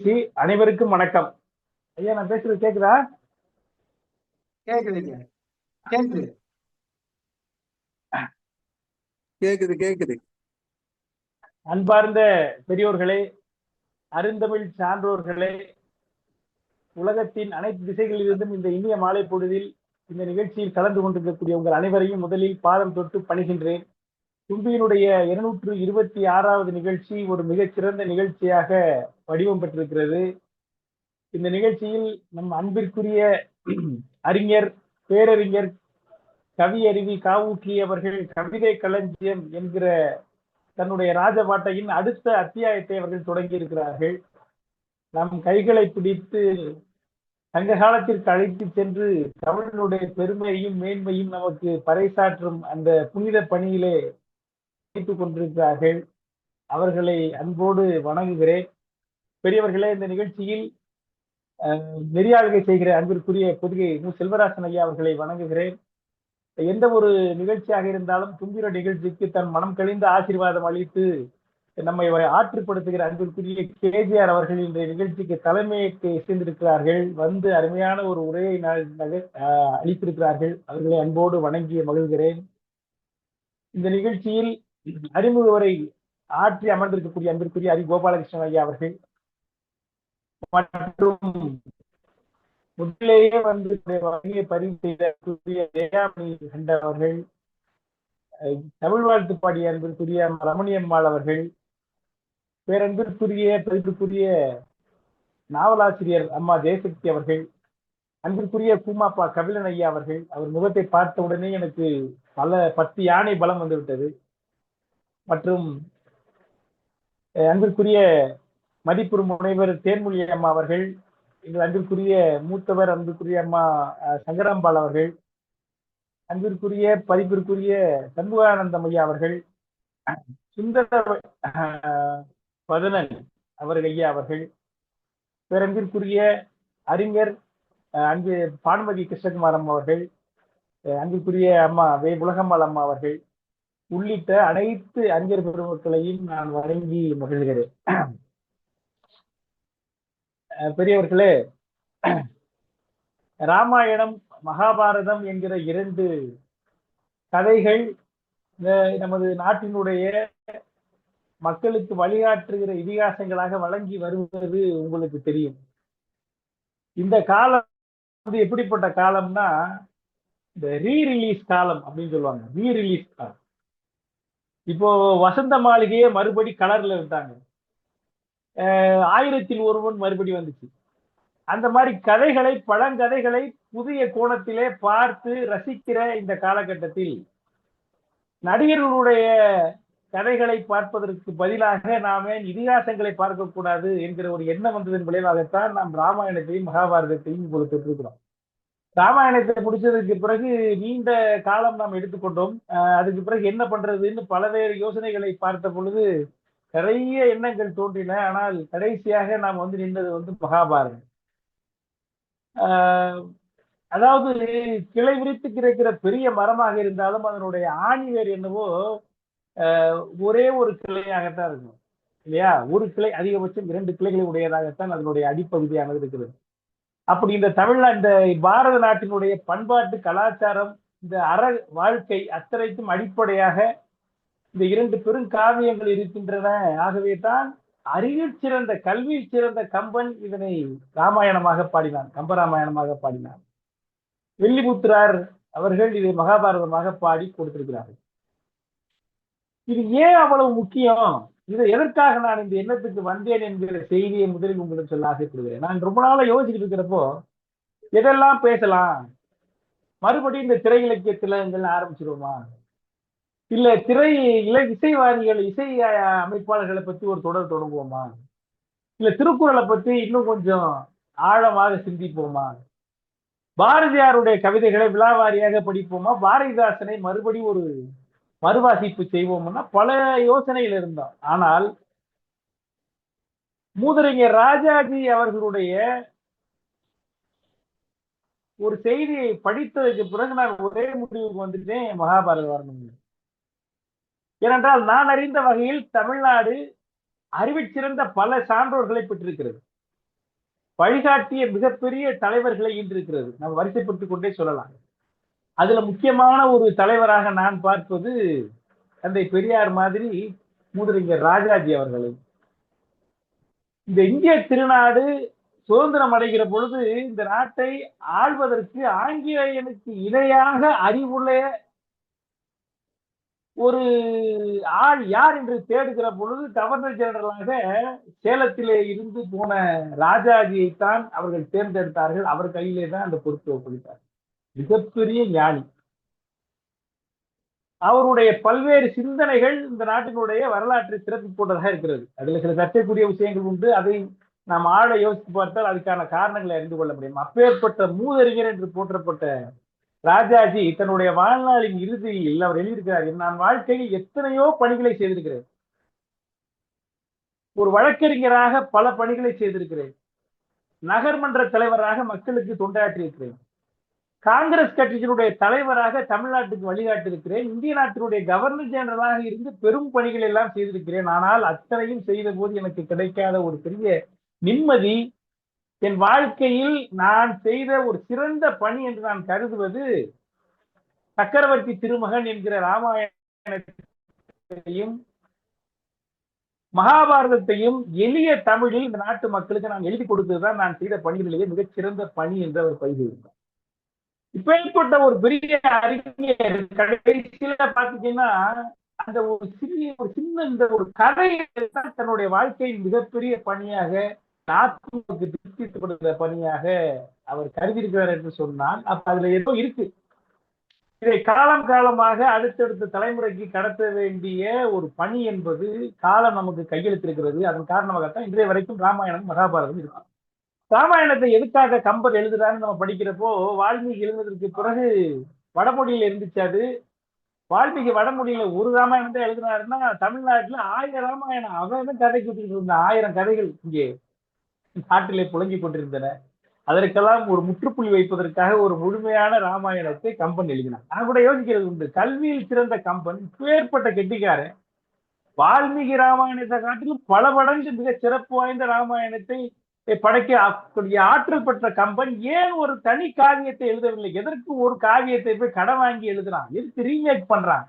நிகழ்ச்சி. அனைவருக்கும் வணக்கம். ஐயா, நான் பேசுறது கேக்குதா? கேக்குதுங்க. கேக்குது கேக்குது கேக்குது. அன்பார்ந்த பெரியோர்களே, அருந்தமிழ் சான்றோர்களே, உலகத்தின் அனைத்து திசைகளிலிருந்தும் இந்த இனிய மாலை பொழுதில் இந்த நிகழ்ச்சியில் கலந்து கொண்டிருக்கக்கூடிய உங்கள் அனைவரையும் முதலில் பாதம் தொட்டு பணிகின்றேன். தும்பியினுடைய 226வது நிகழ்ச்சி ஒரு மிகச்சிறந்த நிகழ்ச்சியாக வடிவம் பெற்றிருக்கிறது. இந்த நிகழ்ச்சியில் நம் அன்பிற்குரிய அறிஞர், பேரறிஞர், கவியருவி காவூக்கி அவர்கள் கவிதை களஞ்சியம் என்கிற தன்னுடைய ராஜபாட்டையின் அடுத்த அத்தியாயத்தை அவர்கள் தொடங்கி இருக்கிறார்கள். நம் கைகளை பிடித்து சங்க காலத்திற்கு அழைத்து சென்று தமிழனுடைய பெருமையையும் மேன்மையும் நமக்கு பறைசாற்றும் அந்த புனித பணியிலே வைத்துக் கொண்டிருக்கிறார்கள். அவர்களை அன்போடு வணங்குகிறேன். பெரியவர்களே, இந்த நிகழ்ச்சியில் நெறியாளுகை செய்கிற அன்பிற்குரிய பொதிகை மு. செல்வராசன் ஐயா அவர்களை வணங்குகிறேன். எந்த ஒரு நிகழ்ச்சியாக இருந்தாலும் தும்பிர நிகழ்ச்சிக்கு தன் மனம் கழிந்த ஆசீர்வாதம் அளித்து நம்மை ஆற்றுப்படுத்துகிற அன்பிற்குரிய கேஜிஆர் அவர்கள் இன்றைய நிகழ்ச்சிக்கு தலைமையேற்று சேர்ந்திருக்கிறார்கள். வந்து அருமையான ஒரு உரையை அளித்திருக்கிறார்கள். அவர்களை அன்போடு வணங்கி மகிழ்கிறேன். இந்த நிகழ்ச்சியில் அறிமுக உரை ஆற்றி அமர்ந்திருக்கக்கூடிய அன்பிற்குரிய ஹரி கோபாலகிருஷ்ணன் ஐயா அவர்கள் மற்றும் முதலேயே வந்து வகையை பதிவு செய்த ஜெயாமணி அவர்கள், தமிழ் வாழ்த்து பாடிய அன்பிற்குரிய ரமணியம்மாள் அவர்கள், பேரன்பிற்குரிய பெருக்குரிய நாவலாசிரியர் அம்மா ஜெயசக்தி அவர்கள், அன்பிற்குரிய கூமாப்பா கபிலன் ஐயா அவர்கள். அவர் முகத்தை பார்த்த உடனே எனக்கு 10 யானை பலம் வந்துவிட்டது. மற்றும் அன்பிற்குரிய மதிப்புறு முனைவர் தேன்மொழி அம்மா அவர்கள், எங்கள் அன்பிற்குரிய மூத்தவர் அன்பிற்குரிய அம்மா சங்கராம்பாள் அவர்கள், அன்பிற்குரிய பதிப்பிற்குரிய சண்முகானந்தம் ஐயா அவர்கள், சுந்தர பதனன் அவர்கள் ஐயா அவர்கள், பேரன்பிற்குரிய அறிஞர் அன்பு பானுமதி கிருஷ்ணகுமார் அம்மா அவர்கள், அன்பிற்குரிய அம்மா உலகம்மாள் அம்மா அவர்கள் உள்ளிட்ட அனைத்து அறிஞர் பெருமக்களையும் நான் வணங்கி மகிழ்கிறேன். பெரியவர்களே, ராமாயணம், மகாபாரதம் என்கிற 2 கதைகள் நமது நாட்டினுடைய மக்களுக்கு வழிகாட்டுகிற இதிகாசங்களாக வழங்கி வருவது உங்களுக்கு தெரியும். இந்த காலம் வந்து எப்படிப்பட்ட காலம்னா, இந்த ரீரிலீஸ் காலம் அப்படின்னு சொல்லுவாங்க. ரீரிலீஸ் காலம். இப்போ வசந்த மாளிகையே மறுபடி கலர்ல விட்டாங்க. 1000ல் ஒருவன் மறுபடி வந்துச்சு. அந்த மாதிரி கதைகளை, பழங்கதைகளை புதிய கோணத்திலே பார்த்து ரசிக்கிற இந்த காலகட்டத்தில் நடிகர்களுடைய கதைகளை பார்ப்பதற்கு பதிலாக நாம இதிகாசங்களை பார்க்கக்கூடாது என்கிற ஒரு எண்ணம் வந்ததன் விளைவாகத்தான் நாம் ராமாயணத்தையும் மகாபாரதத்தையும் இப்பொழுது பெற்றிருக்கிறோம். ராமாயணத்தை முடிச்சதுக்கு பிறகு நீண்ட காலம் நாம் எடுத்துக்கொண்டோம். அதுக்கு பிறகு என்ன பண்றதுன்னு பலவேறு யோசனைகளை பார்த்த பொழுது நிறைய எண்ணங்கள் தோன்றின. ஆனால் கடைசியாக நாம் வந்து நின்றது வந்து மகாபாரதம். அதாவது கிளை விரித்து கிடைக்கிற பெரிய மரமாக இருந்தாலும் அதனுடைய ஆணிவேர் என்னவோ ஒரே ஒரு கிளையாகத்தான் இருக்கும் இல்லையா? ஒரு கிளை, அதிகபட்சம் 2 கிளைகளை உடையதாகத்தான் அதனுடைய அடிப்பகுதியானது இருக்கிறது. அப்படி இந்த இந்த பாரத நாட்டினுடைய பண்பாட்டு கலாச்சாரம், இந்த வாழ்க்கை அத்தனைக்கும் அடிப்படையாக இந்த 2 பெருங்காவியங்கள் இருக்கின்றன. ஆகவே தான் அறிவில் சிறந்த, கல்வியில் சிறந்த கம்பன் இதனை ராமாயணமாக பாடினான், கம்பராமாயணமாக பாடினான். வெள்ளிபுத்திரார் அவர்கள் இதை மகாபாரதமாக பாடி கொடுத்திருக்கிறார்கள். இது ஏன் அவ்வளவு முக்கியம், இதை எதற்காக நான் இந்த எண்ணத்துக்கு வந்தேன் என்கிற செய்தியை முதலில் உங்களுக்கு சொல்ல ஆசைப்படுகிறேன். நான் ரொம்ப நாளா யோசிச்சுட்டு இருக்கிறப்போ எதெல்லாம் பேசலாம், மறுபடியும் இந்த திரை இலக்கிய திலகங்கள் ஆரம்பிச்சிருவோமா, இல்ல இசைவாதிகள், இசை அமைப்பாளர்களை பத்தி ஒரு தொடர் தொடங்குவோமா, இல்ல திருக்குறளை பத்தி இன்னும் கொஞ்சம் ஆழமாக சிந்திப்போமா, பாரதியாருடைய கவிதைகளை விழாவாரியாக படிப்போமா, பாரதிதாசனை மறுபடி ஒரு மறுவாசிப்பு செய்வோம்னா பல யோசனைகள் இருந்தோம். ஆனால் மூதறிஞர் ராஜாஜி அவர்களுடைய ஒரு செய்தியை படித்ததுக்கு பிறகு நான் ஒரே முடிவுக்கு வந்துட்டேன், மகாபாரத வரணும். ஏனென்றால் நான் அறிந்த வகையில் தமிழ்நாடு அறிவிச்சிறந்த பல சான்றோர்களை பெற்றிருக்கிறது. வழிகாட்டிய மிகப்பெரிய தலைவர்களை ஈன்றிருக்கிறது. நம்ம வரிசைப்படுத்திக் கொண்டே சொல்லலாம். அதுல முக்கியமான ஒரு தலைவராக நான் பார்ப்பது தந்தை பெரியார் மாதிரி மூதறிஞர் ராஜாஜி அவர்களை. இந்த இந்திய திருநாடு சுதந்திரம் அடைகிற பொழுது இந்த நாட்டை ஆள்வதற்கு ஆங்கிலேயனுக்கு இணையாக அறிவுள்ள ஒரு ஆள் யார் என்று தேடுகிற பொழுது கவர்னர் ஜெனரலாக சேலத்திலே இருந்து போன ராஜாஜியைத்தான் அவர்கள் தேர்ந்தெடுத்தார்கள். அவர் கையிலே தான் அந்த பொறுப்பை ஒப்படைத்தார். மிகப்பெரிய ஞானி. அவருடைய பல்வேறு சிந்தனைகள் இந்த நாட்டினுடைய வரலாற்றை சிறப்பு போட்டதாக இருக்கிறது. அதுல சில சர்ச்சைக்குரிய விஷயங்கள் உண்டு. அதை நாம் ஆழ யோசித்து பார்த்தால் அதுக்கான காரணங்களை அறிந்து கொள்ள முடியும். அப்பேற்பட்ட மூதறிஞர் என்று போற்றப்பட்ட ராஜாஜி தன்னுடைய வாழ்நாளின் இறுதியில் அவர் எழுதியிருக்கிறார், நான் வாழ்க்கையில் எத்தனையோ பணிகளை செய்திருக்கிறேன். ஒரு வழக்கறிஞராக பல பணிகளை செய்திருக்கிறேன். நகர்மன்ற தலைவராக மக்களுக்கு தொண்டாற்றியிருக்கிறேன். காங்கிரஸ் கட்சியினுடைய தலைவராக தமிழ்நாட்டுக்கு வழிகாட்டியிருக்கிறேன். இந்திய நாட்டினுடைய கவர்னர் ஜெனரலாக இருந்து பெரும் பணிகள் எல்லாம் செய்திருக்கிறேன். ஆனால் அத்தனையும் செய்த போது எனக்கு கிடைக்காத ஒரு பெரிய நிம்மதி, என் வாழ்க்கையில் நான் செய்த ஒரு சிறந்த பணி என்று நான் கருதுவது சக்கரவர்த்தி திருமகன் என்கிற ராமாயணத்தையும் மகாபாரதத்தையும் எளிய தமிழில் இந்த நாட்டு மக்களுக்கு நான் எழுதி கொடுத்ததுதான் நான் செய்த பணிகளிலேயே மிகச்சிறந்த பணி என்று அவர் பயிர்ந்தார். இப்பேற்பட்ட ஒரு பெரிய அறிஞர் கடைசியில பாத்தீங்கன்னா அந்த ஒரு சின்ன இந்த ஒரு கதையை தன்னுடைய வாழ்க்கையின் மிகப்பெரிய பணியாக, நாட்டுக்கு திருப்திப்படுத்த பணியாக அவர் கருதியிருக்கிறார் என்று சொன்னால் அப்ப அதுல ஏதோ இருக்கு. இதை காலம் காலமாக அடுத்தடுத்த தலைமுறைக்கு கடத்த வேண்டிய ஒரு பணி என்பது காலம் நமக்கு கையெழுத்திருக்கிறது. அதன் காரணமாகத்தான் இன்றைய வரைக்கும் ராமாயணம் மகாபாரதம் இருக்கும். ராமாயணத்தை எதுக்காக கம்பர் எழுதுறான்னு நம்ம படிக்கிறப்போ, வால்மீகி எழுதுறதுக்கு பிறகு வடமொழியில இருந்துச்சு. அது வால்மீகி வடமொழியில ஒரு ராமாயணம் தான் எழுதினாருன்னா தமிழ்நாட்டுல 1000 ராமாயணம் அவன் கதைக்கு விட்டுட்டு இருந்த 1000 கதைகள் இங்கே நாட்டிலே புழங்கிக் கொண்டிருந்தன. அதற்கெல்லாம் ஒரு முற்றுப்புள்ளி வைப்பதற்காக ஒரு முழுமையான ராமாயணத்தை கம்பன் எழுதினார். நான் கூட யோசிக்கிறது உண்டு, கல்வியில் சிறந்த கம்பன் பேர்பட்ட கெட்டிக்காரன் வால்மீகி ராமாயணத்தை காட்டிலும் பல மடங்கு மிக சிறப்பு வாய்ந்த ராமாயணத்தை படைக்க ஆற்றல் பெற்ற கம்பன் ஏன் ஒரு தனி காவியத்தை எழுதவில்லை? எதற்கு ஒரு காவியத்தை போய் கடன் வாங்கி எழுதுறான், எதுக்கு ரீமேக் பண்றான்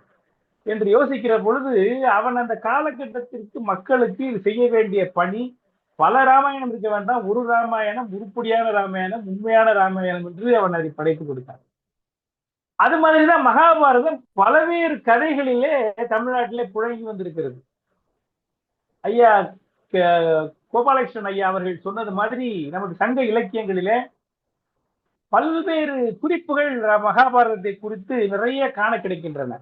என்று யோசிக்கிற பொழுது அவன் அந்த காலகட்டத்திற்கு மக்களுக்கு செய்ய வேண்டிய பணி, பல ராமாயணம் இருக்க வேண்டாம், ஒரு ராமாயணம், உருப்படியான ராமாயணம், உண்மையான ராமாயணம் என்று அவன் அதை படைத்து கொடுத்தான். அது மாதிரிதான் மகாபாரதம் பல்வேறு கதைகளிலே தமிழ்நாட்டிலே புழங்கி வந்திருக்கிறது. ஐயா கோபாலகிருஷ்ணன் ஐயா அவர்கள் சொன்னது மாதிரி நமது சங்க இலக்கியங்களிலே பல்வேறு குறிப்புகள் மகாபாரதத்தை குறித்து நிறைய காண கிடைக்கின்றன.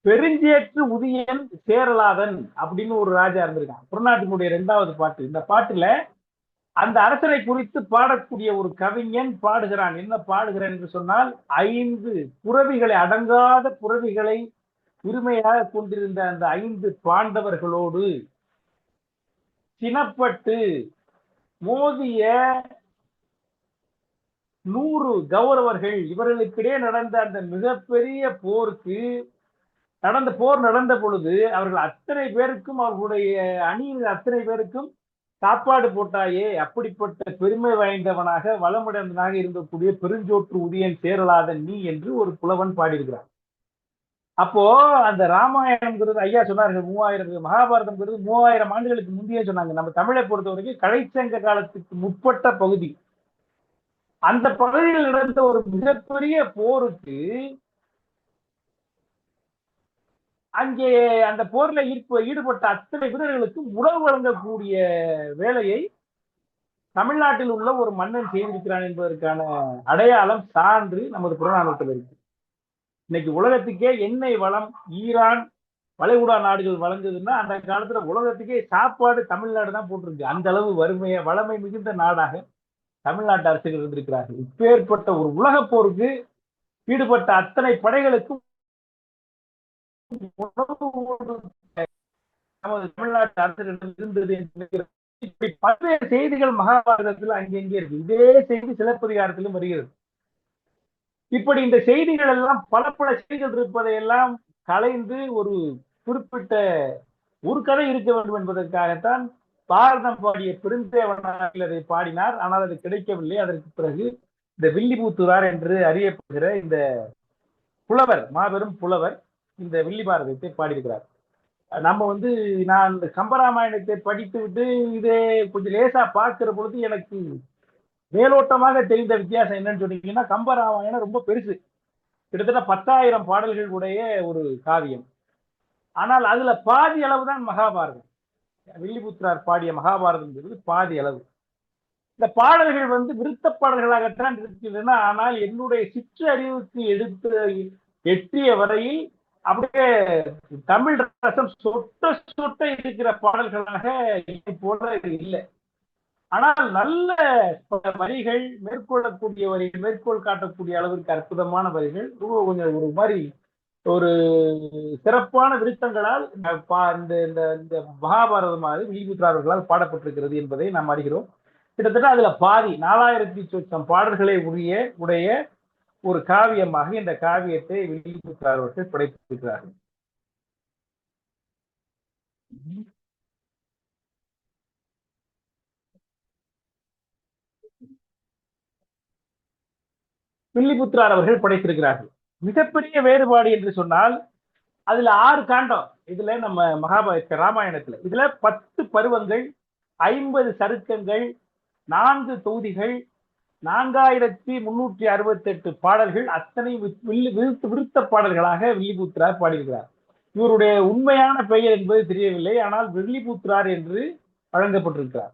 பெருஞ்சேற்று உதியன் சேரலாதன் அப்படின்னு ஒரு ராஜா இருந்திருக்கான். புறநாட்டினுடைய 2வது பாட்டு. இந்த பாட்டுல அந்த அரசரை குறித்து பாடக்கூடிய ஒரு கவிஞன் பாடுகிறான். என்ன பாடுகிறான் என்று சொன்னால், 5 புறவிகளை, அடங்காத புறவிகளை உரிமையாக கொண்டிருந்த அந்த 5 பாண்டவர்களோடு சினப்பட்டு மோதிய 100 கௌரவர்கள், இவர்களுக்கிடையே நடந்த அந்த மிகப்பெரிய போருக்கு போர் நடந்த பொழுது அவர்கள் அத்தனை பேருக்கும், அவர்களுடைய அணியில் அத்தனை பேருக்கும் சாப்பாடு போட்டாயே, அப்படிப்பட்ட பெருமை வாய்ந்தவனாக வளமுடையவனாக இருக்கக்கூடிய பெருஞ்சோற்று உதியன் சேரலாதன் நீ என்று ஒரு புலவன் பாடியிருக்கிறார். அப்போ அந்த ராமாயணம்ங்கிறது ஐயா சொன்னார்கள் 3000, மகாபாரதம்ங்கிறது 3000 ஆண்டுகளுக்கு முந்தைய சொன்னாங்க. நம்ம தமிழை பொறுத்த வரைக்கும் கடைச்சங்க காலத்துக்கு முற்பட்ட பகுதி. அந்த பகுதியில் நடந்த ஒரு மிகப்பெரிய போருக்கு அங்கே அந்த போர்ல ஈடுபட்ட அத்தனை வீரர்களுக்கும் உணவு வழங்கக்கூடிய வேலையை தமிழ்நாட்டில் உள்ள ஒரு மன்னன் செய்திருக்கிறான் என்பதற்கான அடையாளம், சான்று நமது புறநானூற்றில் இருக்கு. இன்னைக்கு உலகத்துக்கே எண்ணெய் வளம் ஈரான் வளைகுடா நாடுகள் வழங்குதுன்னா அந்த காலத்துல உலகத்துக்கே சாப்பாடு தமிழ்நாடு தான் போட்டிருக்கு. அந்த அளவு வளமை மிகுந்த நாடாக தமிழ்நாட்டு அரசுகள் இருந்திருக்கிறார்கள். இப்பேற்பட்ட ஒரு உலக போருக்கு ஈடுபட்ட அத்தனை படைகளுக்கும் நமது தமிழ்நாட்டு அரசுகள் இருந்தது என்று பல்வேறு செய்திகள் மகாபாரதத்தில் அங்கெங்கே இருக்கு. இதே செய்தி சிலப்பதிகாரத்திலும் வருகிறது. இப்படி இந்த செய்திகள் எல்லாம் பல செய்திகள் இருப்பதையெல்லாம் கலைந்து ஒரு குறிப்பிட்ட ஒரு கதை இருக்க வேண்டும் என்பதற்காகத்தான் பாரதம் பாடிய பெருந்தேவனார் அதை பாடினார். ஆனால் அது கிடைக்கவில்லை. அதற்கு பிறகு இந்த வில்லிபுத்தூரார் என்று அறியப்படுகிற இந்த புலவர், மாபெரும் புலவர், இந்த வில்லி பாரதத்தை பாடியிருக்கிறார். நம்ம வந்து நான் இந்த கம்பராமாயணத்தை படித்து விட்டு இதே கொஞ்சம் லேசா பார்க்கிற பொழுது எனக்கு மேலோட்டமாக தெரிந்த வித்தியாசம் என்னன்னு சொன்னீங்கன்னா, கம்பராமாயணம் ரொம்ப பெருசு, கிட்டத்தட்ட 10,000 பாடல்கள் உடைய ஒரு காவியம். ஆனால் அதுல பாதி அளவு தான் மகாபாரதம். வில்லிபுத்திரார் பாடிய மகாபாரதம் பாதி அளவு. இந்த பாடல்கள் வந்து விருத்த பாடல்களாகத்தான் இருக்கின்றன. ஆனால் என்னுடைய சிற்றறிவுக்கு எட்டிய வரையில் அப்படியே தமிழ் ரசம் சொட்ட சொட்ட இருக்கிற பாடல்களாக இதை போல இல்லை. ஆனால் நல்ல வரிகள், மேற்கொள்ளக்கூடிய வரிகள், மேற்கோள் காட்டக்கூடிய அளவிற்கு அற்புதமான வரிகள், கொஞ்சம் ஒரு மாதிரி ஒரு சிறப்பான விருத்தங்களால் இந்த மகாபாரதமானது வில்லிபுத்திரார்களால் பாடப்பட்டிருக்கிறது என்பதை நாம் அறிகிறோம். கிட்டத்தட்ட அதுல பாதி 4000 சொச்சம் பாடல்களை உடைய ஒரு காவியமாக இந்த காவியத்தை வில்லிபுத்திரார்கள் படைத்திருக்கிறார்கள். வில்லிபுத்திரார் அவர்கள் படைத்திருக்கிறார்கள். மிகப்பெரிய வேறுபாடு என்று சொன்னால், அதுல 6 காண்டம். இதுல நம்ம ராமாயணத்துல இதுல 10 பருவங்கள், 50 சருக்கங்கள், 4 தொகுதிகள், 4368 பாடல்கள், அத்தனை விருத்த பாடல்களாக வில்லிபுத்திரார் பாடியிருக்கிறார். இவருடைய உண்மையான பெயர் என்பது தெரியவில்லை. ஆனால் வில்லிபுத்திரார் என்று வழங்கப்பட்டிருக்கிறார்.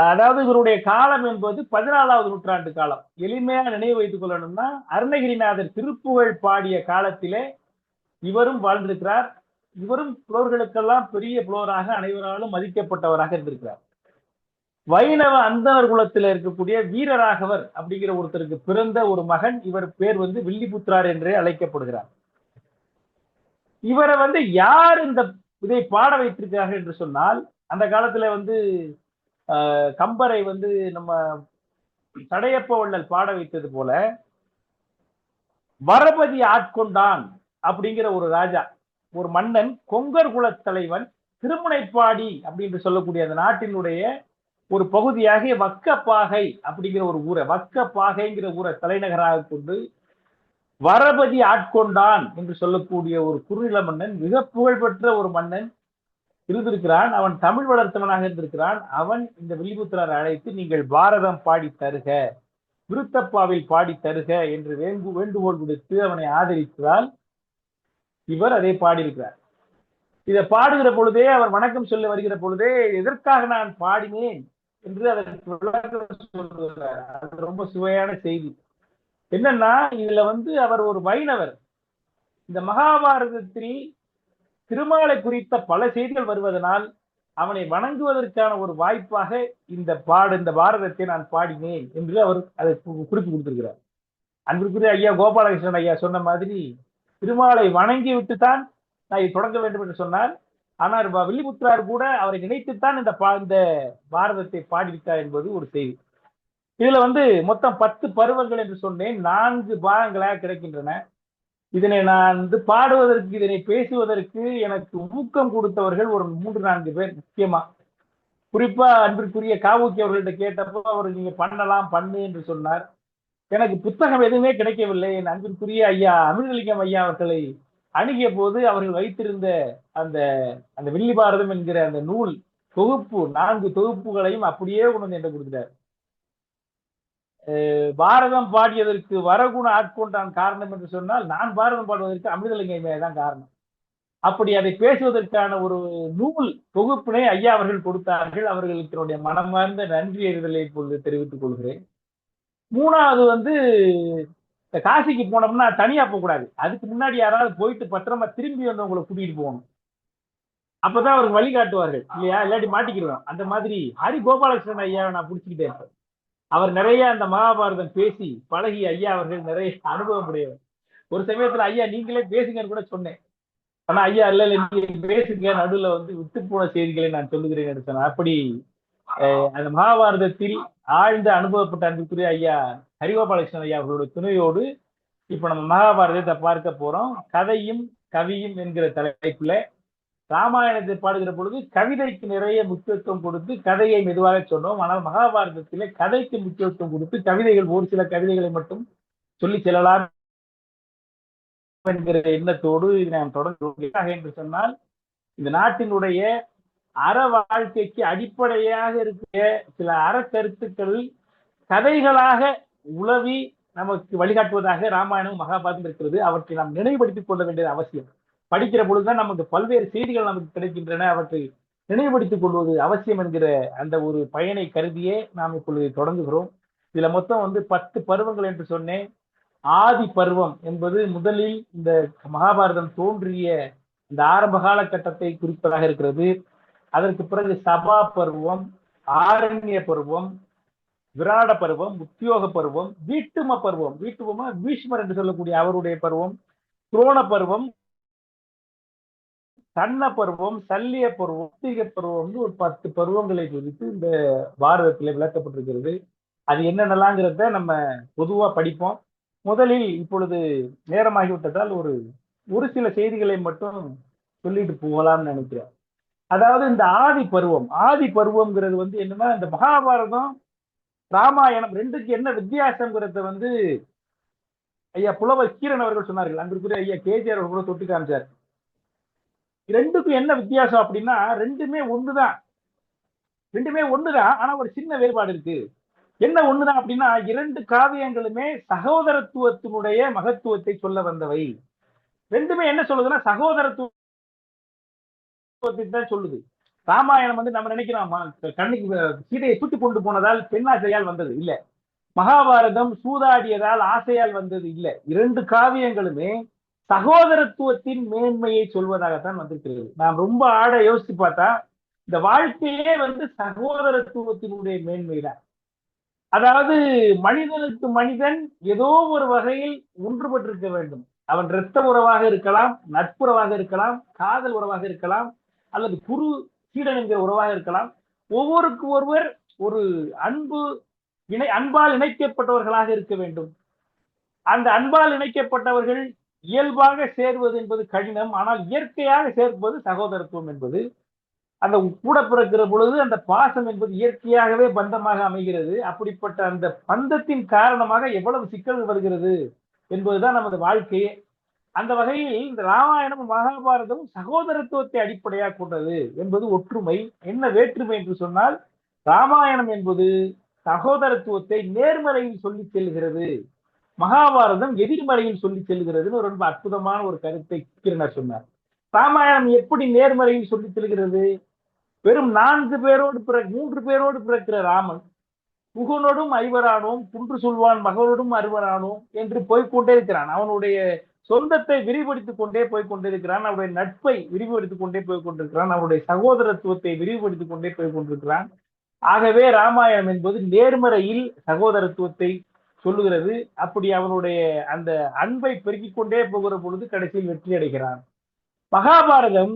அதாவது இவருடைய காலம் என்பது 14வது நூற்றாண்டு காலம். எளிமையா நினைவு வைத்துக் கொள்ளணும்னா, அருணகிரிநாதர் திருப்புகழ் பாடிய காலத்திலே இவரும் வாழ்ந்திருக்கிறார். இவரும் புலவர்களுக்கெல்லாம் பெரிய புலவராக, அனைவராலும் மதிக்கப்பட்டவராக இருந்திருக்கிறார். வைணவ அந்தனர் குலத்தில் இருக்கக்கூடிய வீரராகவர் அப்படிங்கிற ஒருத்தருக்கு பிறந்த ஒரு மகன். இவர் பேர் வந்து வில்லிபுத்திரார் என்றே அழைக்கப்படுகிறார். இவரை வந்து யார் இதை பாட வைத்திருக்கிறார்கள் என்று சொன்னால், அந்த காலத்துல வந்து கம்பரை வந்து நம்ம தடையப்ப வள்ளல் பாட வைத்தது போல, வரபதி ஆட்கொண்டான் அப்படிங்கிற ஒரு ராஜா, ஒரு மன்னன், கொங்கர் குல தலைவன், திருமுனைப்பாடி அப்படின்னு சொல்லக்கூடிய அந்த நாட்டினுடைய ஒரு பகுதியாக வக்கப்பாகை அப்படிங்கிற ஒரு ஊரை, வக்கப்பாகைங்கிற ஊரை தலைநகராக கொண்டு வரபதி ஆட்கொண்டான் என்று சொல்லக்கூடிய ஒரு குறுநில மன்னன், மிக புகழ்பெற்ற ஒரு மன்னன் இருந்திருக்கிறான். அவன் தமிழ் வளர்த்தவனாக இருந்திருக்கிறான். அவன் இந்த வில்லிபுத்திராரை அழைத்து, நீங்கள் பாரதம் பாடி தருக, விருத்தப்பாவில் பாடி தருக என்று வேண்டுகோள் விடுத்து அவனை ஆதரித்ததால் இவர் அதை பாடியிருக்கிறார். இதை பாடுகிற பொழுதே, அவர் வணக்கம் சொல்ல வருகிற பொழுதே, எதற்காக நான் பாடினேன் என்று அதற்கு விளக்கம் சொல்லுகிறார். அது ரொம்ப சுவையான செய்தி. என்னன்னா, இதுல வந்து அவர் ஒரு வைணவர். இந்த மகாபாரதத்தில் திருமாலை குறித்த பல செய்திகள் வருவதனால் அவனை வணங்குவதற்கான ஒரு வாய்ப்பாக இந்த பாரதத்தை நான் பாடினேன் என்று அவர் அதை குறிப்பு கொடுத்திருக்கிறார். அன்பிற்குரிய ஐயா கோபாலகிருஷ்ணன் ஐயா சொன்ன மாதிரி, திருமாலை வணங்கி விட்டுத்தான் நான் இதை தொடங்க வேண்டும் என்று சொன்னார். ஆனால் வில்லிபுத்திரார் கூட அவரை நினைத்துத்தான் இந்த பாரதத்தை பாடிவிட்டார் என்பது ஒரு செய்தி. இதுல வந்து மொத்தம் 10 பருவங்கள் என்று சொன்னேன், 4 பாகங்களாக கிடைக்கின்றன. இதனை நான் பாடுவதற்கு, இதனை பேசுவதற்கு எனக்கு ஊக்கம் கொடுத்தவர்கள் ஒரு 3-4 பேர். முக்கியமா குறிப்பா அன்பிற்குரிய காவுக்கி அவர்கள்ட்ட கேட்டப்போ அவர் நீங்க பண்ணு என்று சொன்னார். எனக்கு புத்தகம் எதுவுமே கிடைக்கவில்லை. என் அன்பிற்குரிய ஐயா அமிர்தலிங்கம் ஐயா அவர்களை அணுகிய போது அவர்கள் வைத்திருந்த அந்த வில்லி பாரதம் என்கிற அந்த நூல் தொகுப்பு, 4 தொகுப்புகளையும் அப்படியே கொண்டு வந்து என்று கொடுத்தார். பாரதம் பாடியதற்கு வரகுண ஆட்கொண்டான் காரணம் என்று சொன்னால், நான் பாரதம் பாடுவதற்கு அமிர்தலிங்கமே தான் காரணம். அப்படி அதை பேசுவதற்கான ஒரு நூல் தொகுப்பினை ஐயா அவர்கள் கொடுத்தார்கள். அவர்களுக்கு மனமார்ந்த நன்றி அறிதலை இப்பொழுது தெரிவித்துக் கொள்கிறேன். 3வது வந்து, காசிக்கு போனோம்னா தனியா போகக்கூடாது. அதுக்கு முன்னாடி யாராவது போயிட்டு பத்திரமா திரும்பி வந்து உங்களை கூட்டிட்டு போகணும். அப்பதான் அவருக்கு வழிகாட்டுவார்கள் இல்லையா, இல்லாட்டி மாட்டிக்கிடுவோம். அந்த மாதிரி ஹரி கோபாலகிருஷ்ணன் ஐயாவை நான் பிடிச்சிக்கிட்டே இருப்பேன். அவர் நிறைய அந்த மகாபாரதம் பேசி பழகி ஐயா அவர்கள் நிறைய அனுபவம் உடையவர். ஒரு சமயத்துல ஐயா நீங்களே பேசுங்கன்னு கூட சொன்னேன். ஆனா ஐயா இல்ல நீங்க பேசுங்க, நடுவில் வந்து விட்டு போன செய்திகளை நான் சொல்லுகிறேன் என்று சொன்னேன். அப்படி அந்த மகாபாரதத்தில் ஆழ்ந்த அனுபவப்பட்ட அன்புக்குரிய ஐயா ஹரிகோபாலகிருஷ்ணன் ஐயா அவர்களுடைய துணையோடு இப்ப நம்ம மகாபாரதத்தை பார்க்க போறோம். கதையும் கவியும் என்கிற தலைப்புல ராமாயணத்தை பாடுகிற பொழுது கவிதைக்கு நிறைய முக்கியத்துவம் கொடுத்து கதையை மெதுவாக சொன்னோம். ஆனால் மகாபாரதத்திலே கதைக்கு முக்கியத்துவம் கொடுத்து கவிதைகள், ஒரு சில கவிதைகளை மட்டும் சொல்லி செல்லலாம் என்கிற எண்ணத்தோடு இதை நான் தொடர்ந்து என்று சொன்னால், இந்த நாட்டினுடைய அற வாழ்க்கைக்கு அடிப்படையாக இருக்கிற சில அறக்கருத்துக்கள் கதைகளாக உலவி நமக்கு வழிகாட்டுவதாக ராமாயணம் மகாபாரதம் இருக்கிறது. அவற்றை நாம் நினைவுபடுத்திக் கொள்ள வேண்டியது அவசியம். படிக்கிற பொழுதுதான் நமக்கு பல்வேறு செய்திகள் நமக்கு கிடைக்கின்றன. அவற்றை நினைவுபடுத்திக் கொள்வது அவசியம் என்கிற அந்த ஒரு பயனை கருதியே நாம் இப்பொழுது தொடங்குகிறோம். இதுல மொத்தம் 10 பருவங்கள் என்று சொன்னேன். ஆதி பருவம் என்பது முதலில் இந்த மகாபாரதம் தோன்றிய இந்த ஆரம்ப காலகட்டத்தை குறிப்பதாக இருக்கிறது. அதற்கு பிறகு சபா பருவம், ஆரண்ய பருவம், விராட பருவம், உத்தியோக பருவம், வீட்டும பருவம், வீட்டும பீஷ்மர் என்று சொல்லக்கூடிய அவருடைய பருவம், துரோண பருவம், சன்ன பருவம், சல்லிய பருவம், உத்திக பருவம், ஒரு 10 பருவங்களை குறித்து இந்த பாரதத்தில் விளக்கப்பட்டிருக்கிறது. அது என்னென்னலாங்கிறத நம்ம பொதுவா படிப்போம். முதலில் இப்பொழுது நேரமாகிவிட்டதால் ஒரு சில செய்திகளை மட்டும் சொல்லிட்டு போகலாம்னு நினைக்கிறேன். அதாவது இந்த ஆதி பருவம்ங்கிறது என்னன்னா, இந்த மகாபாரதம் ராமாயணம் ரெண்டுக்கு என்ன வித்தியாசம்ங்கிறத ஐயா புலவர் கீரன் அவர்கள் சொன்னார்கள். அங்கிருக்கிற ஐயா கேஜிஆர் அவர்கள் கூட தொட்டு காமிச்சார். ரெண்டுக்கும் என்ன வித்தியாசம் அப்படின்னா, ரெண்டுமே ஒண்ணுதான். ஆனா ஒரு சின்ன வேறுபாடு இருக்கு. என்ன ஒண்ணுதான் அப்படின்னா, 2 காவியங்களுமே சகோதரத்துவத்தினுடைய மகத்துவத்தை சொல்ல வந்தவை. ரெண்டுமே என்ன சொல்லுதுன்னா, சகோதரத்துவத்தை தான் சொல்லுது. ராமாயணம் நம்ம நினைக்கிறோம் கண்ணுக்கு சீதையை தூக்கி கொண்டு போனதால் பெண்ணாசையால் வந்தது இல்ல. மகாபாரதம் சூதாடியதால் ஆசையால் வந்தது இல்ல. 2 காவியங்களுமே சகோதரத்துவத்தின் மேன்மையை சொல்வதாகத்தான் வந்திருக்கிறது. நாம் ரொம்ப ஆழ யோசிச்சு பார்த்தா இந்த வாழ்க்கையே சகோதரத்துவத்தினுடைய மேன்மைதான். அதாவது மனிதனுக்கு மனிதன் ஏதோ ஒரு வகையில் ஒன்றுபட்டிருக்க வேண்டும். அவன் இரத்த உறவாக இருக்கலாம், நட்புறவாக இருக்கலாம், காதல் உறவாக இருக்கலாம், அல்லது குரு சீடன் என்கிற உறவாக இருக்கலாம். ஒவ்வொருக்கு ஒருவர் ஒரு அன்பால் இணைக்கப்பட்டவர்களாக இருக்க வேண்டும். அந்த அன்பால் இணைக்கப்பட்டவர்கள் இயல்பாக சேர்வது என்பது கடினம். ஆனால் இயற்கையாக சேர்ப்பது சகோதரத்துவம் என்பது. அந்த கூட பிறக்கிற பொழுது அந்த பாசம் என்பது இயற்கையாகவே பந்தமாக அமைகிறது. அப்படிப்பட்ட அந்த பந்தத்தின் காரணமாக எவ்வளவு சிக்கல்கள் வருகிறது என்பதுதான் நமது வாழ்க்கையே. அந்த வகையில் இந்த ராமாயணமும் மகாபாரதமும் சகோதரத்துவத்தை அடிப்படையாக கொண்டது என்பது ஒற்றுமை. என்ன வேற்றுமை என்று சொன்னால், ராமாயணம் என்பது சகோதரத்துவத்தை நேர்மறையில் சொல்லி செல்கிறது, மகாபாரதம் எதிர்மறையில் சொல்லி செல்கிறதுன்னு ரொம்ப அற்புதமான ஒரு கருத்தை கிருணர் சொன்னார். ராமாயணம் எப்படி நேர்மறையில் சொல்லி செல்கிறது? வெறும் 3 பேரோடு பிறக்கிற ராமன் புகனோடும் ஐவரானோம், குன்று சொல்வான் மகளோடும் அறுவரானோம் என்று போய்கொண்டே இருக்கிறான். அவனுடைய சொந்தத்தை விரிவுபடுத்திக் கொண்டே போய்கொண்டிருக்கிறான். அவருடைய நட்பை விரிவுபடுத்திக் கொண்டே போய்கொண்டிருக்கிறான். அவருடைய சகோதரத்துவத்தை விரிவுபடுத்திக் கொண்டே போய்கொண்டிருக்கிறான். ஆகவே ராமாயணம் என்பது நேர்மறையில் சகோதரத்துவத்தை சொல்லுகிறது. அப்படி அவனுடைய அந்த அன்பை பெருக்கிக் கொண்டே போகிற பொழுது கடைசியில் வெற்றி அடைகிறான். மகாபாரதம்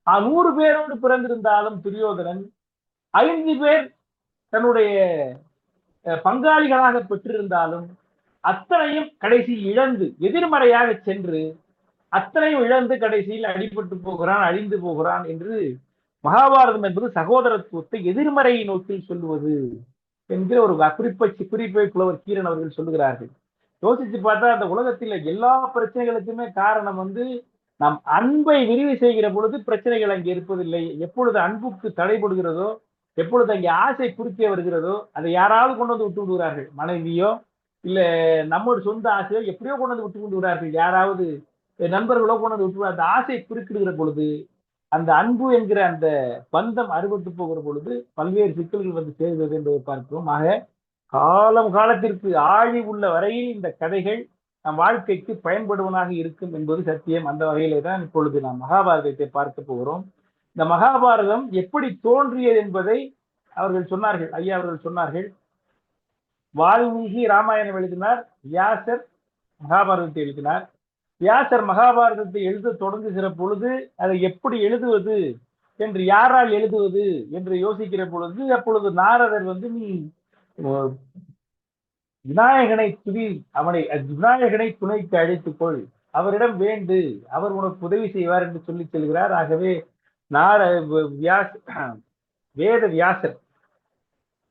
100 பேரோடு பிறந்திருந்தாலும் துரியோதனன் 5 பேர் தன்னுடைய பங்காளிகளாக பெற்றிருந்தாலும் அத்தனையும் கடைசியில் இழந்து, எதிர்மறையாக சென்று அத்தனையும் இழந்து கடைசியில் அடிபட்டு போகிறான், அழிந்து போகிறான் என்று மகாபாரதம் என்பது சகோதரத்துவத்தை எதிர்மறையை நோக்கி சொல்லுவது என்கிற ஒரு குறிப்பை புலவர் கீரன் அவர்கள் சொல்லுகிறார்கள். யோசிச்சு பார்த்தா அந்த உலகத்தில் எல்லா பிரச்சனைகளுக்குமே காரணம் நாம் அன்பை விரிவு செய்கிற பொழுது பிரச்சனைகள் அங்கே இருப்பதில்லை. எப்பொழுது அன்புக்கு தடைபடுகிறதோ, எப்பொழுது அங்கே ஆசை குறுக்கே வருகிறதோ, அதை யாராவது கொண்டு வந்து விட்டு விடுகிறார்கள். மனைவியோ இல்ல நம்மோட சொந்த ஆசையோ எப்படியோ கொண்டு வந்து விட்டு கொண்டு விடுகிறார்கள். யாராவது நண்பர்களோ கொண்டு வந்து விட்டு அந்த ஆசை குறுக்கிடுகிற பொழுது, அந்த அன்பு என்கிற அந்த பந்தம் அறுபட்டு போகிற பொழுது பல்வேறு சிக்கல்கள் சேர்கிறது என்பதை பார்க்கிறோம். ஆக காலத்திற்கு ஆழி உள்ள வரையில் இந்த கதைகள் நம் வாழ்க்கைக்கு பயன்படுவனாக இருக்கும் என்பது சத்தியம். அந்த வகையிலே தான் இப்பொழுது நாம் மகாபாரதத்தை பார்க்க போகிறோம். இந்த மகாபாரதம் எப்படி தோன்றியது என்பதை அவர்கள் சொன்னார்கள், ஐயா அவர்கள் சொன்னார்கள். வால்மீகி ராமாயணம் எழுதினார், வியாசர் மகாபாரதத்தை எழுதினார். வியாசர் மகாபாரதத்தை எழுத தொடங்குகிற பொழுது அதை எப்படி எழுதுவது என்று, யாரால் எழுதுவது என்று யோசிக்கிற பொழுது, அப்பொழுது நாரதர் நீ விநாயகனை விநாயகனை துணைக்கு அழைத்துக்கொள், அவரிடம் வேண்டு, அவர் உனக்கு உதவி செய்வார் என்று சொல்லி செல்கிறார். ஆகவே நார வேத வியாசர்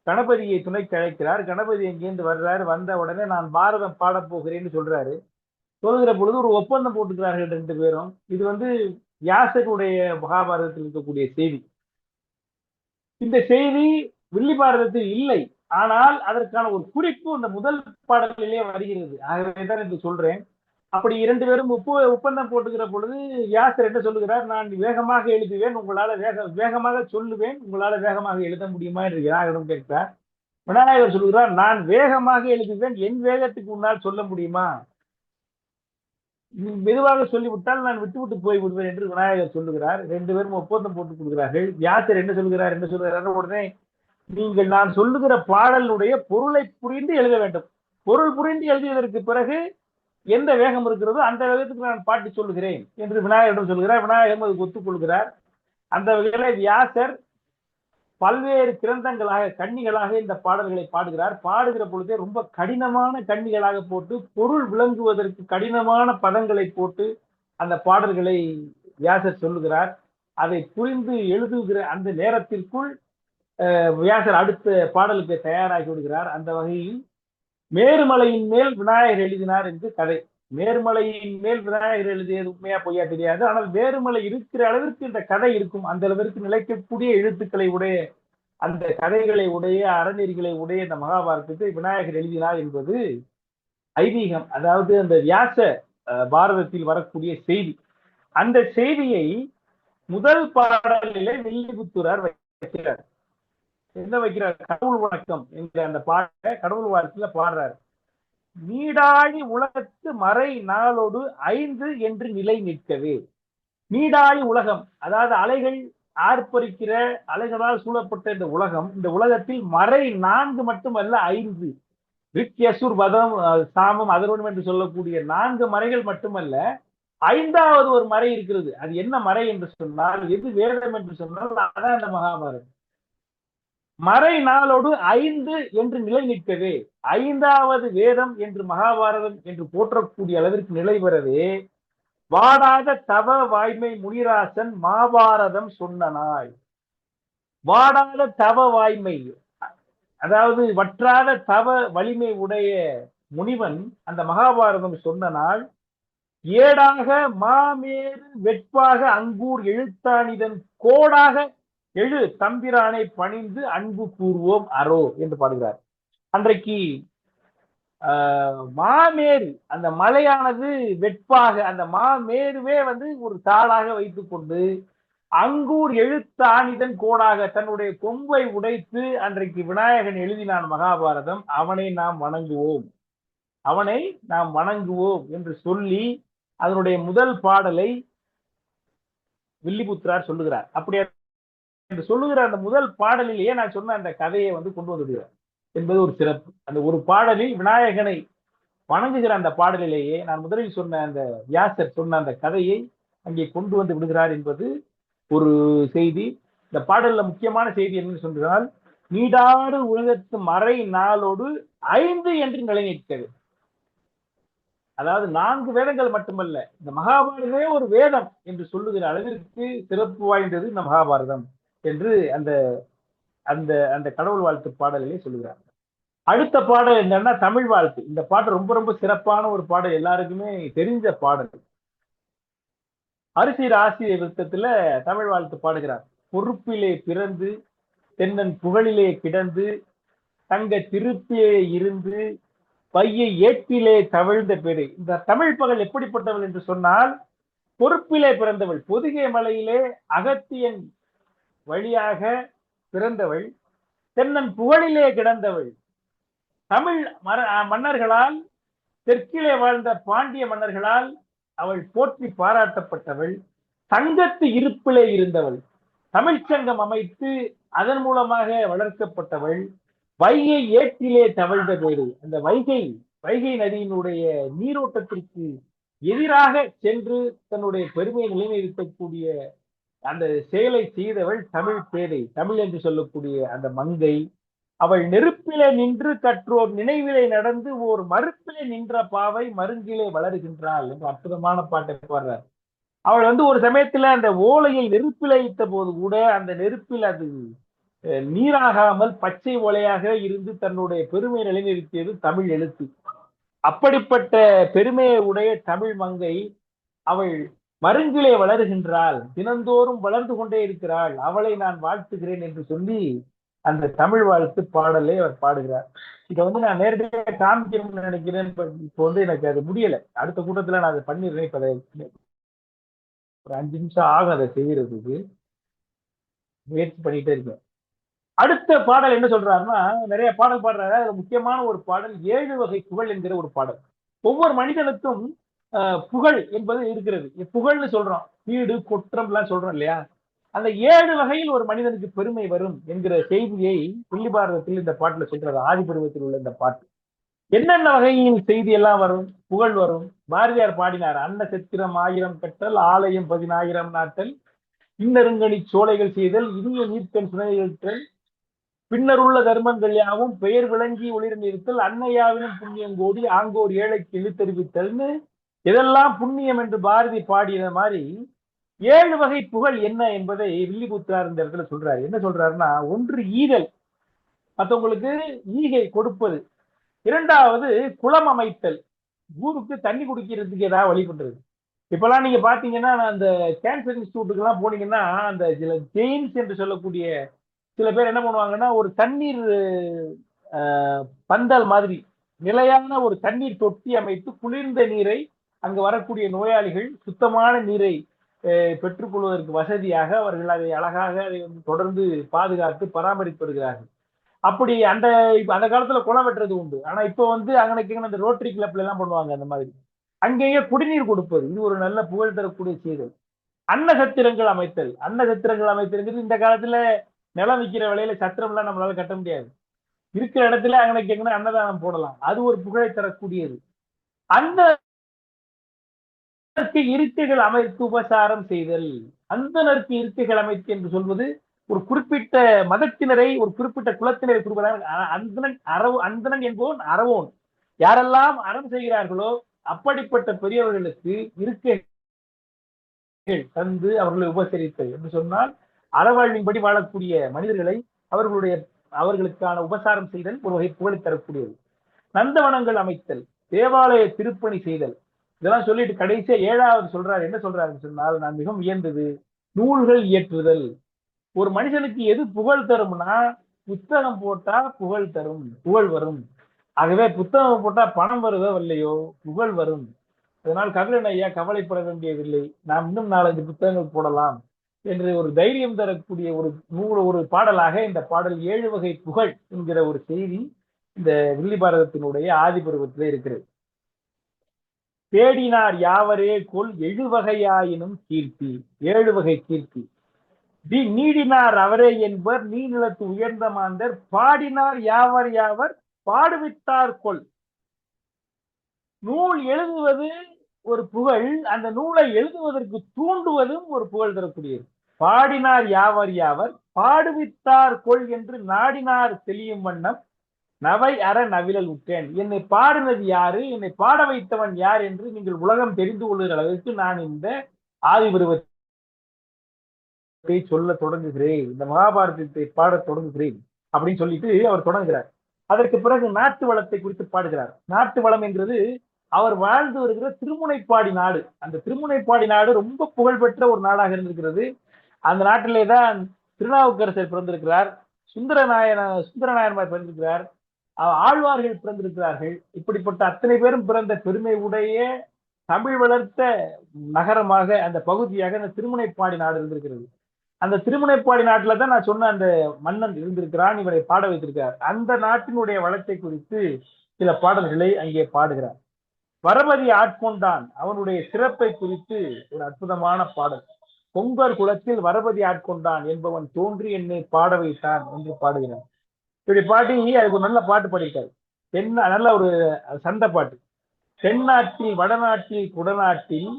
கணபதியை துணைக்கு அழைக்கிறார். கணபதி எங்கேருந்து வர்றாரு, வந்த உடனே நான் பாரதம் பாடப் போகிறேன்னு சொல்றாரு. சொல்கிற பொழுது ஒரு ஒப்பந்தம் போட்டுக்கிறார்கள் ரெண்டு பேரும். இது வியாசருடைய மகாபாரதத்தில் இருக்கக்கூடிய செய்தி. இந்த செய்தி வில்லி பாரதத்தில் இல்லை. ஆனால் அதற்கான ஒரு குறிப்பு இந்த முதல் பாடலிலே வருகிறது. ஆகவேதான் என்று சொல்றேன். அப்படி இரண்டு பேரும் ஒப்பந்தம் போட்டுக்கிற பொழுது வியாசர் என்ன சொல்லுகிறார், நான் வேகமாக எழுதுவேன், உங்களால வேகமாக சொல்லுவேன், உங்களால வேகமாக எழுத முடியுமா என்று விநாயகரிடம் கேட்கிறார். விநாயகர் சொல்லுகிறார், நான் வேகமாக எழுதுவேன், என் வேகத்துக்கு உன்னால் சொல்ல முடியுமா? மெதுவாக சொல்லிவிட்டால் நான் விட்டு போய் விடுவேன் என்று விநாயகர் சொல்லுகிறார். ரெண்டு பேரும் ஒப்பந்தம் போட்டுக் கொள்கிறார்கள். வியாசர் என்ன சொல்லுகிறார் உடனே, நீங்கள் நான் சொல்லுகிற பாடலுடைய பொருளை புரிந்து எழுத வேண்டும். பொருள் புரிந்து எழுதியதற்கு பிறகு எந்த வேகம் இருக்கிறதோ அந்த வேகத்துக்கு நான் பாட்டு சொல்லுகிறேன் என்று விநாயகரிடம் சொல்கிறார். விநாயகரும் அதுக்கு ஒத்துக்கொள்கிறார். அந்த வகையில வியாசர் பல்வேறு கிரந்தங்களாக கன்னிகளாக இந்த பாடல்களை பாடுகிறார். பாடுகிற பொழுதே ரொம்ப கடினமான கன்னிகளாக போட்டு பொருள் விளங்குவதற்கு கடினமான பதங்களை போட்டு அந்த பாடல்களை வியாசர் சொல்லுகிறார். அதை புரிந்து எழுதுகிற அந்த நேரத்திற்குள் வியாசர் அடுத்த பாடலுக்கு தயாராகி விடுகிறார். அந்த வகையில் மேருமலையின் மேல் விநாயகர் எழுதினார் என்று கதை. மேருமலையின் மேல் விநாயகர் எழுதியது உண்மையா பொய்யா தெரியாது. ஆனால் மேருமலை இருக்கிற அளவிற்கு இந்த கதை இருக்கும். அந்த அளவிற்கு நிலைக்கக்கூடிய எழுத்துக்களை உடைய, அந்த கதைகளை உடைய, அறநெறிகளை உடைய இந்த மகாபாரதத்தை விநாயகர் எழுதினார் என்பது ஐதீகம். அதாவது அந்த வியாச பாரதத்தில் வரக்கூடிய செய்தி. அந்த செய்தியை முதல் பாடலிலே வில்லிபுத்தூரார் வைக்கிறார். என்ன வைக்கிறார்? கடவுள் வணக்கம் என்கிற அந்த பாட்டை கடவுள் வாழ்க்கையில பாடுறாரு. நீடாழி உலகத்து மறை நாளோடு 5 என்று நிலை நிற்கவே. நீடாழி உலகம், அதாவது அலைகள் ஆர்ப்பரிக்கிற, அலைகளால் சூழப்பட்ட இந்த உலகம், இந்த உலகத்தில் மறை 4 மட்டுமல்ல 5, ரிக் யசுர் வதம் சாமம் அதர்வனம் என்று சொல்லக்கூடிய 4 மறைகள் மட்டுமல்ல, 5வது ஒரு மறை இருக்கிறது. அது என்ன மறை என்று சொன்னால், எது வேதம் என்று சொன்னால் அதான் இந்த மகாபாரதம். மறை நாளோடு 5 என்று நிலை நிற்கவே, 5வது வேதம் என்று மகாபாரதம் என்று போற்றக்கூடிய அளவிற்கு நிலை பெறவே வாடாத தவ வாய்மை முனிராசன் மாபாரதம் சொன்ன நாள். வாடாத தவ வாய்மை, அதாவது வற்றாத தவ வலிமை உடைய முனிவன் அந்த மகாபாரதம் சொன்ன நாள். ஏடாக மாமேறு வெட்பாக அங்கூர் எழுத்தானிதன் கோடாக எழு தம்பிரானை பணிந்து அன்பு கூறுவோம் அரோ என்று பாடுகிறார். அன்றைக்கு மாமேரு, அந்த மலையானது வெட்பாக, அந்த மாமேருவே ஒரு தாளாக வைத்துக் கொண்டு அங்கூர் எழுத்தானிதன் கோடாக தன்னுடைய கொம்பை உடைத்து அன்றைக்கு விநாயகன் எழுதினான் மகாபாரதம். அவனை நாம் வணங்குவோம், அவனை நாம் வணங்குவோம் என்று சொல்லி அதனுடைய முதல் பாடலை வில்லிபுத்திரார் சொல்லுகிறார். அப்படி என்று சொல்லுகிற அந்த முதல் பாடலிலேயே நான் சொன்ன அந்த கதையை கொண்டு வந்துடுகிறார் என்பது ஒரு சிறப்பு. அந்த ஒரு பாடலில் விநாயகனை வணங்குகிற அந்த பாடலிலேயே நான் முதலில் சொன்ன அந்த வியாசர் சொன்ன அந்த கதையை அங்கே கொண்டு வந்து விடுகிறார் என்பது ஒரு செய்தி. இந்த பாடல்ல முக்கியமான செய்தி என்னன்னு சொன்னால், நீடாடு உலகத்து மறை நாளோடு 5 என்று நிலைநிற்கிறது. அதாவது 4 வேதங்கள் மட்டுமல்ல, இந்த மகாபாரதமே ஒரு வேதம் என்று சொல்லுகிற அளவிற்கு சிறப்பு வாய்ந்தது இந்த மகாபாரதம் என்று அந்த அந்த அந்த கடவுள் வாழ்த்து பாடலிலே சொல்லுகிறார். அடுத்த பாடல் என்னன்னா தமிழ் வாழ்த்து. இந்த பாட்டு ரொம்ப ரொம்ப சிறப்பான ஒரு பாடல், எல்லாருக்குமே தெரிஞ்ச பாடல். அரிசிர் ஆசிரிய விருத்தத்துல தமிழ் வாழ்த்து பாடுகிறார். பொறுப்பிலே பிறந்து தென்னன் புகழிலே கிடந்து தங்க திருப்பிலே இருந்து பையை ஏற்றிலே தவிழ்ந்த பேரு. இந்த தமிழ் பகல் எப்படிப்பட்டவள் என்று சொன்னால், பொறுப்பிலே பிறந்தவள், பொதிகை மலையிலே அகத்தியன் வழியாக பிறந்தவள், தென்னன் புகழிலே கிடந்தவள், தமிழ் மன்னர்களால், தெற்கிலே வாழ்ந்த பாண்டிய மன்னர்களால் அவள் போற்றி பாராட்டப்பட்டவள், தங்கத்து இருப்பிலே இருந்தவள், தமிழ்ச்சங்கம் அமைத்து அதன் மூலமாக வளர்க்கப்பட்டவள், வைகை ஏற்றிலே தவழ்ந்த பேரு. அந்த வைகை நதியினுடைய நீரோட்டத்திற்கு எதிராக சென்று தன்னுடைய பெருமையை நிலைநிறுத்தக்கூடிய அந்த செயலை செய்தவள் தமிழ் பேதை, தமிழ் என்று சொல்லக்கூடிய அந்த மங்கை. அவள் நெருப்பிலே நின்று கற்றோர் நினைவிலே நடந்து ஓர் மறுப்பிலே நின்ற பாவை மருங்கிலே வளர்கின்றாள் என்று அற்புதமான பாட்டை பாடுறார். அவள் வந்து ஒரு சமயத்துல அந்த ஓலையை நெருப்பில் வைத்த போது கூட அந்த நெருப்பில் அது நீராகாமல் பச்சை ஓலையாக இருந்து தன்னுடைய பெருமை நிலைநிறுத்தியது தமிழ் எழுத்து. அப்படிப்பட்ட பெருமையை உடைய தமிழ் மங்கை அவள் மருங்கிலே வளருகின்றாள், தினந்தோறும் வளர்ந்து கொண்டே இருக்கிறாள், அவளை நான் வாழ்த்துகிறேன் என்று சொல்லி அந்த தமிழ் வாழ்த்து பாடலை அவர் பாடுகிறார். இதை வந்து நான் நேரடியாக காமிக்கணும்னு நினைக்கிறேன். இப்போ வந்து எனக்கு அது முடியல. அடுத்த கூட்டத்துல நான் அதை பண்ணிடுறேன். இப்ப ஒரு 5 நிமிஷம் ஆகும் அதை செய்யறதுக்கு. முயற்சி பண்ணிட்டே இருக்கேன். அடுத்த பாடல் என்ன சொல்றாருன்னா, நிறைய பாடல் பாடுறாரு. அதுல முக்கியமான ஒரு பாடல் 7 வகை புகழ் என்கிற ஒரு பாடல். ஒவ்வொரு மனிதனுக்கும் புகழ் என்பது இருக்கிறது. புகழ்னு சொல்றோம், வீடு குற்றம் எல்லாம் சொல்றோம் இல்லையா? அந்த 7 வகையில் ஒரு மனிதனுக்கு பெருமை வரும் என்கிற செய்தியை வில்லிபாரதத்தில் இந்த பாட்டுல சொல்றாரு. ஆதி பருவத்தில் உள்ள இந்த பாட்டு என்னென்ன வகையில் செய்தி எல்லாம் வரும், புகழ் வரும். பாரதியார் பாடினார், அன்ன சித்திரம் 1000 கட்டல், ஆலயம் 10,000 நாட்டல், இன்னருங்கனி சோலைகள் செய்தல், இனிய நீர்க்கண் சுனைகள், பின்னருள்ள தர்மங்கள் யாவும் பெயர் விளங்கி ஒளிர் நிறுத்தல், அன்னையாவினும் புண்ணியம் கோடி ஆங்கோர் ஏழைக்கு இழுத்தறிவித்தல்னு இதெல்லாம் புண்ணியம் என்று பாரதி பாடிய மாதிரி 7 வகை புகழ் என்ன என்பதை வில்லிபுத்திரார் இந்த இடத்துல சொல்றாரு. என்ன சொல்றாருன்னா, ஒன்று ஈதல், மற்றவங்களுக்கு ஈகை கொடுப்பது. இரண்டாவது குளம் அமைத்தல், ஊருக்கு தண்ணி குடிக்கிறதுக்கு ஏதாவது வழி பண்றது. இப்பெல்லாம் நீங்க பாத்தீங்கன்னா அந்த கேன்சர் இன்ஸ்டிடியூட்டுக்கு எல்லாம் போனீங்கன்னா அந்த சில ஜெயின்ஸ் என்று சொல்லக்கூடிய சில பேர் என்ன பண்ணுவாங்கன்னா, ஒரு தண்ணீர் பந்தல் மாதிரி நிலையான ஒரு தண்ணீர் தொட்டி அமைத்து குளிர்ந்த நீரை அங்கு வரக்கூடிய நோயாளிகள் சுத்தமான நீரை பெற்றுக்கொள்வதற்கு வசதியாக அவர்கள் அதை அழகாக அதை தொடர்ந்து பாதுகாத்து பராமரித்து வருகிறார்கள். அப்படி அந்த அந்த காலத்துல குளம் வெட்டுறது உண்டு. ஆனா இப்போ வந்து அங்கனைக்கு அந்த ரோட்டரி கிளப்ல எல்லாம் பண்ணுவாங்க அந்த மாதிரி. அங்கேயே குடிநீர் கொடுப்பது, இது ஒரு நல்ல புகழ் தரக்கூடிய செய்தல். அன்னசத்திரங்கள் அமைத்தல், அன்னசத்திரங்கள் அமைத்தல் இந்த காலத்துல நிலம் விற்கிற விலையில சத்திரம் எல்லாம் நம்மளால கட்ட முடியாது. இருக்கிற இடத்துல அங்கனைக்கு அன்னதானம் போடலாம், அது ஒரு புகழை தரக்கூடியது. அந்த இருக்கைகள் அமைத்து உபசாரம் செய்தல், அந்தனருக்கு இருக்கைகள் அமைத்து என்று சொல்வது ஒரு குறிப்பிட்ட மதத்தினரை ஒரு குறிப்பிட்ட குலத்தினரை குறிப்பிட்ட அந்தனன் அந்தனன் என்பவன் அறவோன். யாரெல்லாம் அறம் செய்கிறார்களோ அப்படிப்பட்ட பெரியவர்களுக்கு இருக்கை தந்து அவர்களை உபசரித்தல் என்று சொன்னால், அறவாழ்வின்படி வாழக்கூடிய மனிதர்களை அவர்களுக்கான உபசாரம் செய்தல் ஒரு வகை புகழை தரக்கூடியது. நந்தவனங்கள் அமைத்தல், தேவாலய திருப்பணி செய்தல், இதெல்லாம் சொல்லிட்டு கடைசியா 7வது சொல்றாரு. என்ன சொல்றாருன்னு சொன்னால், நான் மிகவும் வியந்தது, நூல்கள் இயற்றுதல். ஒரு மனுஷனுக்கு எது புகழ் தரும்னா, புத்தகம் போட்டா புகழ் தரும், புகழ் வரும். ஆகவே புத்தகம் போட்டா பணம் வருதோ இல்லையோ புகழ் வரும். அதனால் கபிலன் ஐயா கவலைப்பட வேண்டியதில்லை, நாம் இன்னும் 4-5 புத்தகங்கள் போடலாம் என்று ஒரு தைரியம் தரக்கூடிய ஒரு பாடலாக இந்த பாடல் 7 வகை புகழ் என்கிற ஒரு செய்தி இந்த வில்லிபாரதத்தினுடைய ஆதி பருவத்திலே இருக்கிறது. தேடினார் யாவரே கொல் 7 வகையாயினும் கீர்த்தி, 7 வகை கீர்த்தி. நீடினார் அவரே என்பர் நீ நிலத்து உயர்ந்த மாந்தர், பாடினார் யாவர் யாவர் பாடுவித்தார் கொல். நூல் எழுதுவது ஒரு புகழ், அந்த நூலை எழுதுவதற்கு தூண்டுவதும் ஒரு புகழ் தரக்கூடியது. பாடினார் யாவர் யாவர் பாடுவித்தார் கொள் என்று நாடினார் தெளியும் வண்ணம் நவை அற நவிழல் உற்றேன். என்னை பாடினது யாரு, என்னை பாட வைத்தவன் யார் என்று நீங்கள் உலகம் தெரிந்து கொள்ளுகிற அளவுக்கு நான் இந்த ஆதி பருவத்தை சொல்ல தொடங்குகிறேன், இந்த மகாபாரதத்தை பாட தொடங்குகிறேன் அப்படின்னு சொல்லிட்டு அவர் தொடங்குகிறார். அதற்கு பிறகு நாட்டு வளத்தை குறித்து பாடுகிறார். நாட்டு வளம் என்கிறது அவர் வாழ்ந்து வருகிற திருமுனைப்பாடி நாடு. அந்த திருமுனைப்பாடி நாடு ரொம்ப புகழ்பெற்ற ஒரு நாடாக இருந்திருக்கிறது. அந்த நாட்டிலே தான் திருநாவுக்கரசர் பிறந்திருக்கிறார், சுந்தரநாயன்மார் பிறந்திருக்கிறார், ஆழ்வார்கள் பிறந்திருக்கிறார்கள். இப்படிப்பட்ட அத்தனை பேரும் பிறந்த பெருமை உடைய தமிழ் வளர்த்த நகரமாக அந்த பகுதியாக அந்த திருமுனைப்பாடி நாடு இருந்திருக்கிறது. அந்த திருமுனைப்பாடி நாட்டுல தான் நான் சொன்ன அந்த மன்னன் இருந்திருக்கிறான், இவரை பாட வைத்திருக்கிறார். அந்த நாட்டினுடைய வளத்தை குறித்து சில பாடல்களை அங்கே பாடுகிறார். வரபதி ஆட்கொண்டான், அவனுடைய சிறப்பை குறித்து ஒரு அற்புதமான பாடல். பொங்கர் குலத்தில் வரபதி ஆட்கொண்டான் என்பவன் தோன்றி என்னை பாட வைத்தான் என்று பாடுகிறார். இப்படி பாட்டி அதுக்கு ஒரு நல்ல பாட்டு பாடியிருக்காரு. நல்ல ஒரு சண்டை பாட்டு. தென்னாட்டில் வடநாட்டில் குடநாட்டில்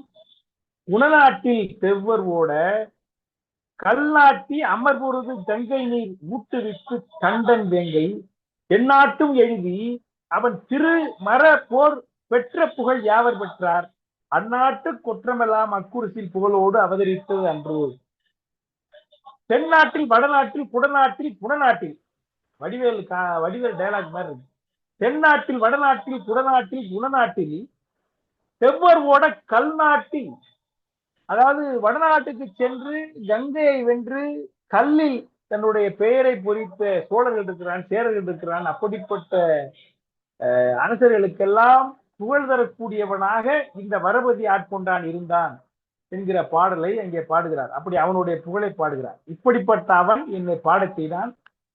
குணநாட்டில் செவ்வர் ஓட கல்நாட்டி அமர்பொருது கங்கை நீர் ஊட்டுவிட்டு கண்டன் வேங்கை எந்நாட்டும் எழுதி அவன் திரு மர போர் பெற்ற புகழ் யாவர் பெற்றார், அந்நாட்டு குற்றமெல்லாம் அக்குரிசில் புகழோடு அவதரித்தது அன்று. தென்னாட்டில் வடநாட்டில் குடநாட்டில் குணநாட்டில் வடிவேல் டயலாக் மாதிரி இருக்கு. தென்னாட்டில் வடநாட்டில் குடநாட்டில் குணநாட்டில் செவ்வர் ஓட கல்நாட்டில், அதாவது வடநாட்டுக்கு சென்று கங்கையை வென்று கல்லில் தன்னுடைய பெயரை பொறித்த சோழர்கள் இருக்கிறான், சேரர்கள் இருக்கிறான். அப்படிப்பட்ட அரசர்களுக்கெல்லாம் புகழ் தரக்கூடியவனாக இந்த வரபதி ஆட்கொண்டான் இருந்தான் என்கிற பாடலை அங்கே பாடுகிறார். அப்படி அவனுடைய புகழை பாடுகிறார். இப்படிப்பட்ட அவன் என்னை பாடச் செய்தான்,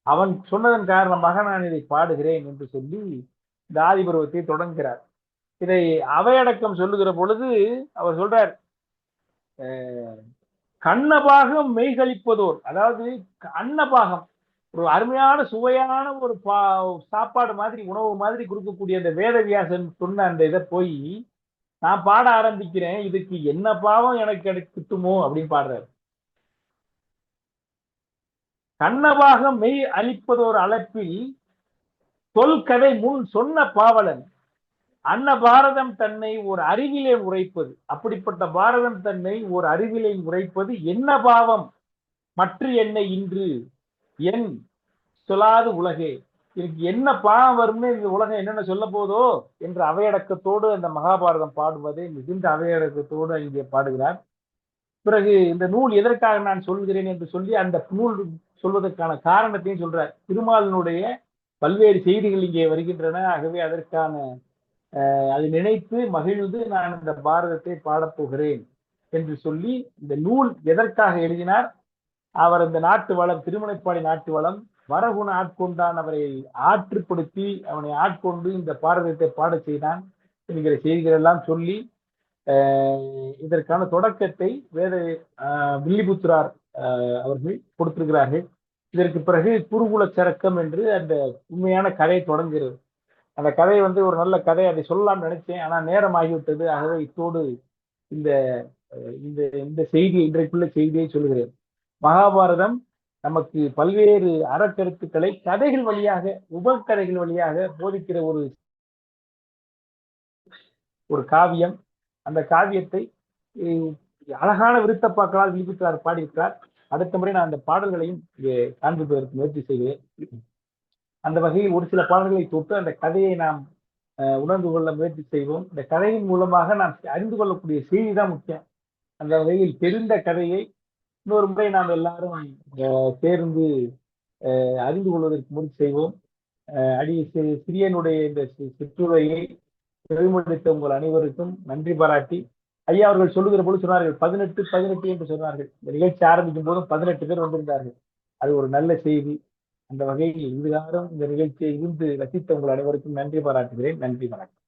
அவன் சொன்னதன் காரணமாக நான் இதை பாடுகிறேன் என்று சொல்லி இந்த ஆதிபருவத்தை தொடங்குகிறார். இதை அவையடக்கம் சொல்லுகிற பொழுது அவர் சொல்றார், கண்ணபாகம் மெய்களிப்பதோர், அதாவது அன்னபாகம் ஒரு அருமையான சுவையான ஒரு சாப்பாடு மாதிரி, உணவு மாதிரி கொடுக்கக்கூடிய அந்த வேதவியாசன் சொன்ன அந்த இதை போய் நான் பாட ஆரம்பிக்கிறேன், இதுக்கு என்ன பாவம் எனக்கு கிட்டுமோ அப்படின்னு பாடுறாரு. கண்ணபாகம் மெய் அளிப்பதோர் அழைப்பில் தொல்கதை முன் சொன்ன பாவலன் அன்ன பாரதம் தன்னை ஒரு அறிவிலே உரைப்பது. அப்படிப்பட்ட பாரதம் தன்னை ஒரு அறிவிலே உரைப்பது என்ன பாவம் மற்ற என்னை இன்று என் சொல்லாது உலகே, எனக்கு என்ன பாவம் வரும்னு இந்த உலகம் என்னென்ன சொல்ல போதோ என்ற அவையடக்கத்தோடு அந்த மகாபாரதம் பாடுவதை மிகுந்த அவையடக்கத்தோடு இங்கே பாடுகிறார். பிறகு இந்த நூல் எதற்காக நான் சொல்கிறேன் என்று சொல்லி அந்த நூல் சொல்வதற்கான காரணத்தையும் சொல்றார். திருமாலினுடைய பல்வேறு செய்திகள் இங்கே வருகின்றன. ஆகவே அதற்கான அதை நினைத்து மகிழ்ந்து நான் இந்த பாரதத்தை பாடப்போகிறேன் என்று சொல்லி இந்த நூல் எதற்காக எழுதினார். அவர் இந்த நாட்டு வளம், திருமுனைப்பாடி நாட்டு வளம், வரகுண ஆட்கொண்டான், அவரை ஆற்றுப்படுத்தி அவனை ஆட்கொண்டு இந்த பாரதத்தை பாட செய்தான் என்கிற செய்திகள் எல்லாம் சொல்லி இதற்கான தொடக்கத்தை வில்லிபுத்திரார் அவர்கள் கொடுத்திருக்கிறார்கள். இதற்கு பிறகு குருகுல சரக்கம் என்று அந்த உண்மையான கதை தொடங்குகிறது. அந்த கதை ஒரு நல்ல கதை, அதை சொல்லலாம்னு நினைச்சேன், ஆனா நேரம் ஆகிவிட்டது. ஆகவே இத்தோடு இந்த இந்த செய்தியை, இன்றைக்குள்ள செய்தியை சொல்கிறேன். மகாபாரதம் நமக்கு பல்வேறு அறக்கருத்துக்களை கதைகள் வழியாக, உபகதைகள் வழியாக போதிக்கிற ஒரு காவியம். அந்த காவியத்தை அழகான விருத்தப்பாக்களால் விழிப்புத்தார் பாடியிருக்கிறார். அடுத்த முறை நான் அந்த பாடல்களையும் காண்பிப்பதற்கு முயற்சி செய்கிறேன். அந்த வகையில் ஒரு சில பாடல்களை தொட்டு அந்த கதையை நாம் உணர்ந்து கொள்ள முயற்சி செய்வோம். இந்த கதையின் மூலமாக நாம் அறிந்து கொள்ளக்கூடிய செய்தி தான் முக்கியம். அந்த வகையில் தெரிந்த கதையை இன்னொரு முறை நாம் எல்லாரும் சேர்ந்து அறிந்து கொள்வதற்கு முயற்சி செய்வோம். சிறியனுடைய இந்த சிற்றுரையை செவிமடுத்த உங்கள் அனைவருக்கும் நன்றி பாராட்டி, ஐயா அவர்கள் சொல்லுகிற போது சொன்னார்கள் 18 என்று சொன்னார்கள். இந்த நிகழ்ச்சி ஆரம்பிக்கும் போதும் 18 பேர் வந்திருந்தார்கள். அது ஒரு நல்ல செய்தி. அந்த வகையில் இதுகாரம் இந்த நிகழ்ச்சியை இருந்து ரசித்த உங்கள் அனைவருக்கும் நன்றி பாராட்டுகிறேன். நன்றி வணக்கம்.